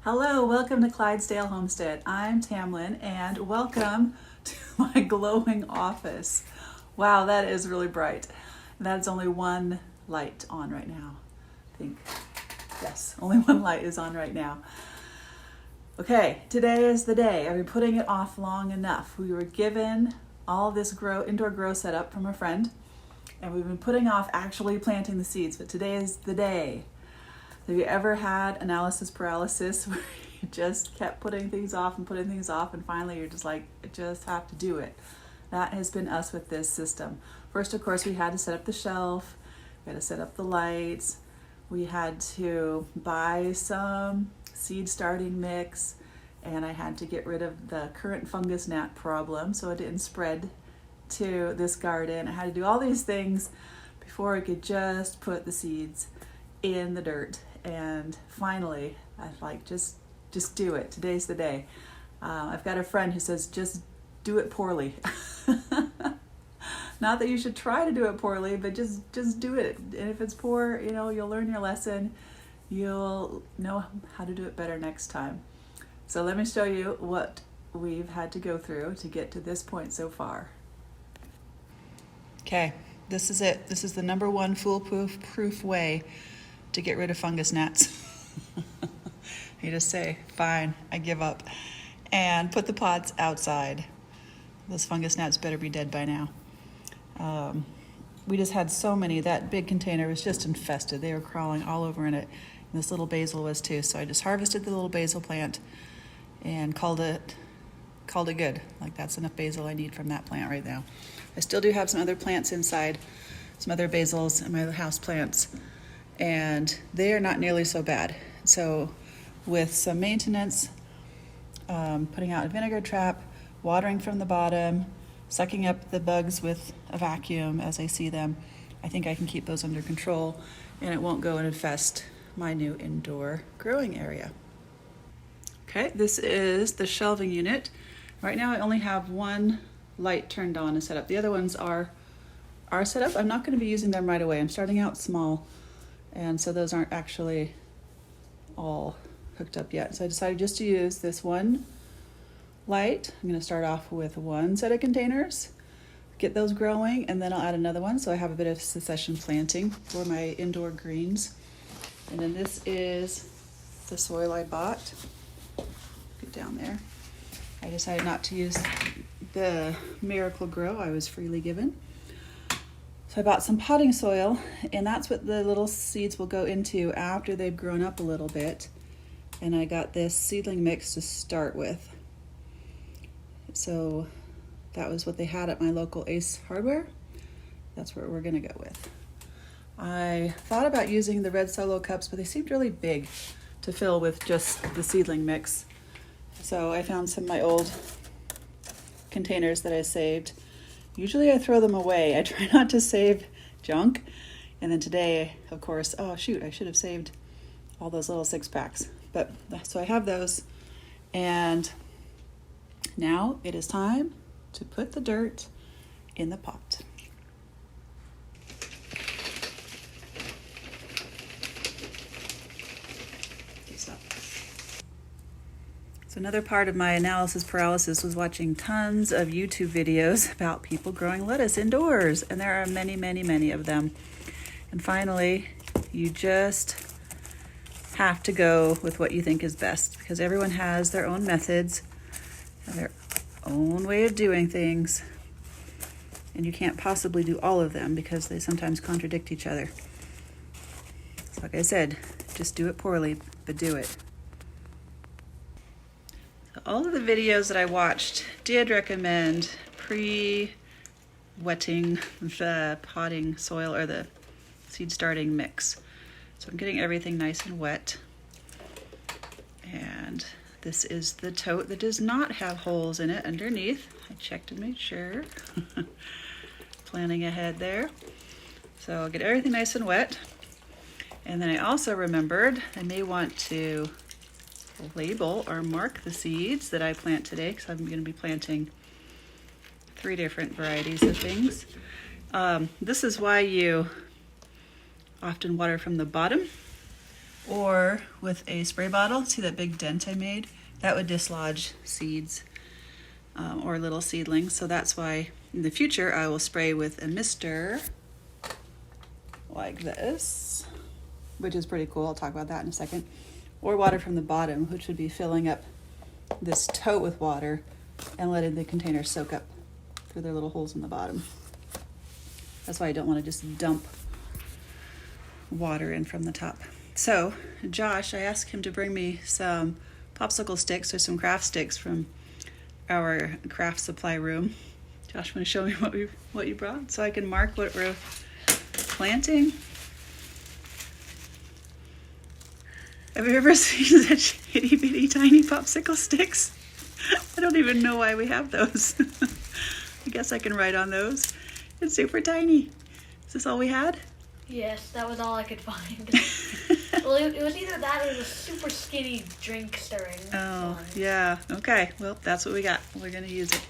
Hello, welcome to Clydesdale Homestead. I'm Tamlin and welcome to my glowing office. Wow, that is really bright. That's only one light on right now. I think, yes, only one light is on right now. Okay, today is the day. I've been putting it off long enough. We were given all this indoor grow setup from a friend, and we've been putting off actually planting the seeds, but today is the day. Have you ever had analysis paralysis where you just kept putting things off and finally you're just like, I just have to do it? That has been us with this system. First, of course, we had to set up the shelf, we had to set up the lights, we had to buy some seed starting mix, and I had to get rid of the current fungus gnat problem so it didn't spread to this garden. I had to do all these things before I could just put the seeds in the dirt. And finally, I was like, just do it. Today's the day. I've got a friend who says, just do it poorly. Not that you should try to do it poorly, but just do it. And if it's poor, you'll learn your lesson. You'll know how to do it better next time. So let me show you what we've had to go through to get to this point so far. Okay, this is it. This is the number one foolproof way to get rid of fungus gnats. You just say, fine, I give up, and put the pots outside. Those fungus gnats better be dead by now. We just had so many. That big container was just infested. They were crawling all over in it. And this little basil was too. So I just harvested the little basil plant and called it good. Like, that's enough basil I need from that plant right now. I still do have some other plants inside, some other basils and my house plants, and they are not nearly so bad. So with some maintenance, putting out a vinegar trap, watering from the bottom, sucking up the bugs with a vacuum as I see them, I think I can keep those under control and it won't go and infest my new indoor growing area. Okay, this is the shelving unit. Right now I only have one light turned on and set up. The other ones are set up. I'm not going to be using them right away. I'm starting out small, and so those aren't actually all hooked up yet. So I decided just to use this one light. I'm going to start off with one set of containers, get those growing, and then I'll add another one so I have a bit of succession planting for my indoor greens. And then this is the soil I bought. Get down there. I decided not to use the Miracle Grow I was freely given. So I bought some potting soil, and that's what the little seeds will go into after they've grown up a little bit. And I got this seedling mix to start with. So that was what they had at my local Ace Hardware. That's what we're gonna go with. I thought about using the red solo cups, but they seemed really big to fill with just the seedling mix. So I found some of my old containers that I saved. Usually I throw them away. I try not to save junk. And then today, of course, oh shoot, I should have saved all those little 6-packs. But so I have those. And now it is time to put the dirt in the pot. So another part of my analysis paralysis was watching tons of YouTube videos about people growing lettuce indoors, and there are many, many, many of them. And finally, you just have to go with what you think is best, because everyone has their own methods and their own way of doing things, and you can't possibly do all of them because they sometimes contradict each other. So like I said, just do it poorly, but do it. All of the videos that I watched did recommend pre-wetting the potting soil or the seed starting mix. So I'm getting everything nice and wet. And this is the tote that does not have holes in it underneath. I checked and made sure. Planning ahead there. So I'll get everything nice and wet. And then I also remembered I may want to label or mark the seeds that I plant today, because I'm going to be planting 3 different varieties of things. This is why you often water from the bottom or with a spray bottle. See that big dent I made? That would dislodge seeds or little seedlings. So that's why in the future I will spray with a mister like this, which is pretty cool. I'll talk about that in a second. Or water from the bottom, which would be filling up this tote with water and letting the container soak up through their little holes in the bottom. That's why I don't want to just dump water in from the top. So Josh, I asked him to bring me some popsicle sticks or some craft sticks from our craft supply room. Josh, want to show me what you brought so I can mark what we're planting? Have you ever seen such itty bitty tiny popsicle sticks? I don't even know why we have those. I guess I can write on those. It's super tiny. Is this all we had? Yes, that was all I could find. Well, it was either that or the super skinny drink stirring. Oh, one. yeah. Okay, well, that's what we got. We're going to use it.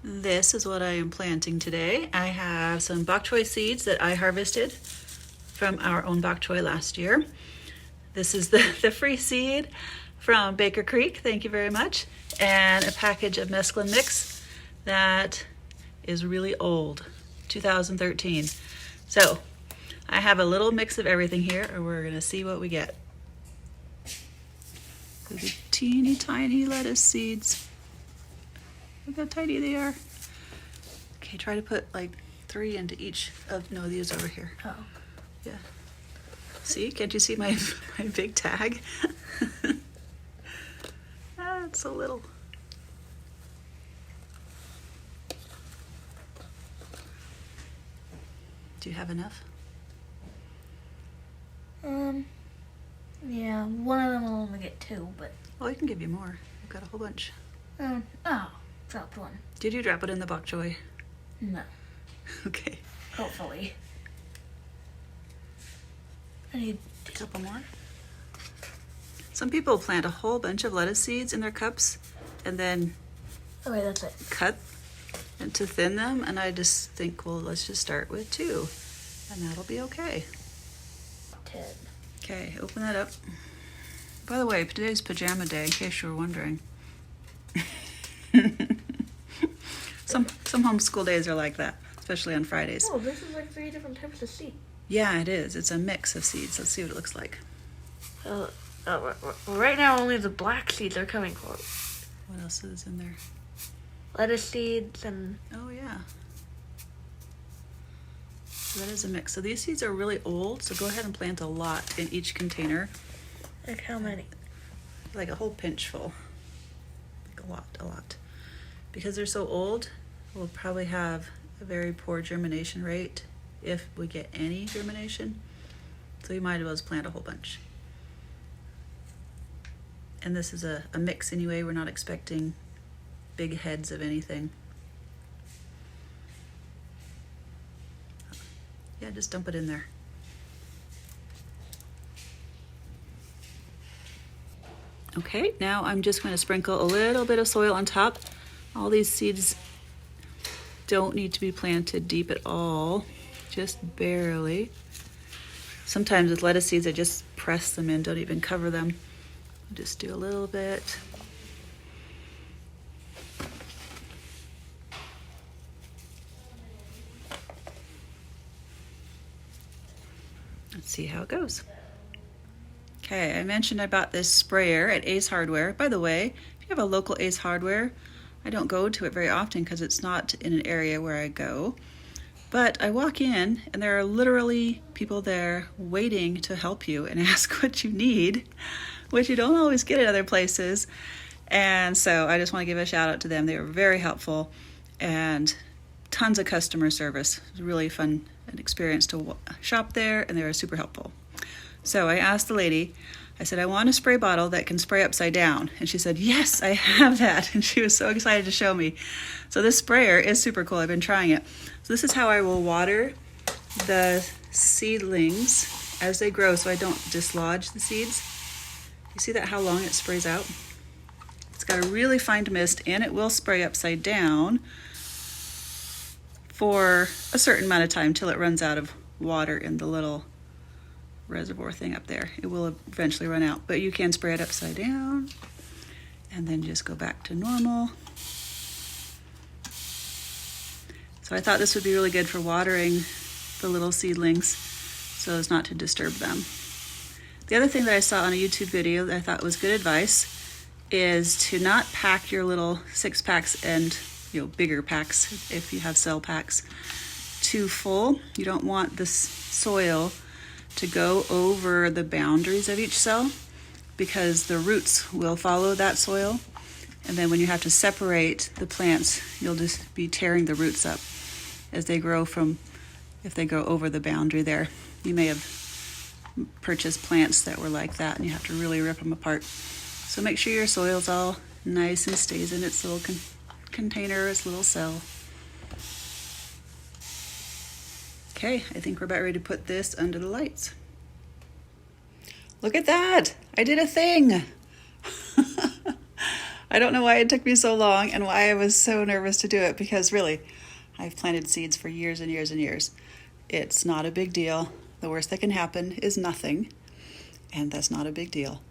This is what I am planting today. I have some bok choy seeds that I harvested from our own bok choy last year. This is the free seed from Baker Creek. Thank you very much. And a package of mesclun mix that is really old, 2013. So I have a little mix of everything here, and we're gonna see what we get. The teeny tiny lettuce seeds. Look how tiny they are. Okay, try to put like 3 into each of, no, these over here. Oh. Yeah. See, can't you see my big tag? Ah, it's so little. Do you have enough? Yeah, one of them will only get 2, but... Oh, I can give you more. I've got a whole bunch. Dropped one. Did you drop it in the bok choy? No, Okay. hopefully. I need A couple more. Some people plant a whole bunch of lettuce seeds in their cups and then Okay, that's it. cut and to thin them, and I just think, well, let's just start with 2 and that'll be okay. 10. Okay, open that up. By the way, today's pajama day, in case you were wondering. Some homeschool days are like that, especially on Fridays. Oh, this is like 3 different types of seed. Yeah, it is. It's a mix of seeds. Let's see what it looks like. Right now, only the black seeds are coming forward. What else is in there? Lettuce seeds and... Oh, yeah. So that is a mix. So these seeds are really old, so go ahead and plant a lot in each container. Like how many? Like a whole pinch full. Like a lot. Because they're so old, we'll probably have a very poor germination rate if we get any germination. So you might as well just plant a whole bunch. And this is a mix anyway. We're not expecting big heads of anything. Yeah, just dump it in there. Okay, now I'm just going to sprinkle a little bit of soil on top. All these seeds don't need to be planted deep at all, just barely. Sometimes with lettuce seeds, I just press them in, don't even cover them. Just do a little bit. Let's see how it goes. Okay, I mentioned I bought this sprayer at Ace Hardware. By the way, if you have a local Ace Hardware, I don't go to it very often because it's not in an area where I go. But I walk in and there are literally people there waiting to help you and ask what you need, which you don't always get at other places. And so I just want to give a shout out to them. They were very helpful and tons of customer service. It was really fun and experience to shop there, and they were super helpful. So I asked the lady, I said, I want a spray bottle that can spray upside down. And she said, yes, I have that. And she was so excited to show me. So this sprayer is super cool. I've been trying it. So this is how I will water the seedlings as they grow so I don't dislodge the seeds. You see that how long it sprays out? It's got a really fine mist, and it will spray upside down for a certain amount of time till it runs out of water in the little reservoir thing up there. It will eventually run out, but you can spray it upside down and then just go back to normal. So I thought this would be really good for watering the little seedlings so as not to disturb them. The other thing that I saw on a YouTube video that I thought was good advice is to not pack your little 6-packs and bigger packs if you have cell packs too full. You don't want this soil to go over the boundaries of each cell because the roots will follow that soil, and then when you have to separate the plants, you'll just be tearing the roots up as they grow if they go over the boundary there. You may have purchased plants that were like that and you have to really rip them apart. So make sure your soil's all nice and stays in its little container, its little cell. Okay, I think we're about ready to put this under the lights. Look at that! I did a thing! I don't know why it took me so long and why I was so nervous to do it, because really, I've planted seeds for years and years and years. It's not a big deal. The worst that can happen is nothing, and that's not a big deal.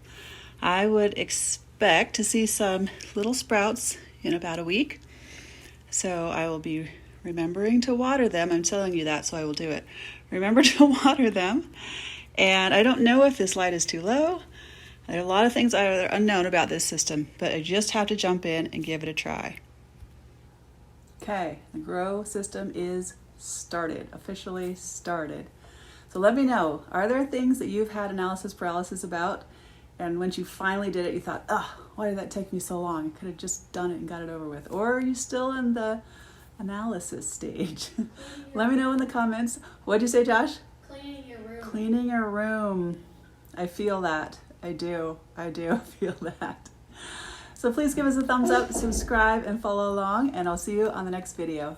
I would expect to see some little sprouts in about a week, so I will be remembering to water them. I'm telling you that, so I will do it. Remember to water them. And I don't know if this light is too low. There are a lot of things that are unknown about this system, but I just have to jump in and give it a try. Okay, the grow system is started, officially started. So let me know, are there things that you've had analysis paralysis about, and once you finally did it, you thought, oh, why did that take me so long? I could have just done it and got it over with. Or are you still in the analysis stage? Let me know in the comments. What'd you say, Josh? Cleaning your room. Cleaning your room. I feel that. I do feel that. So please give us a thumbs up, subscribe, and follow along, and I'll see you on the next video.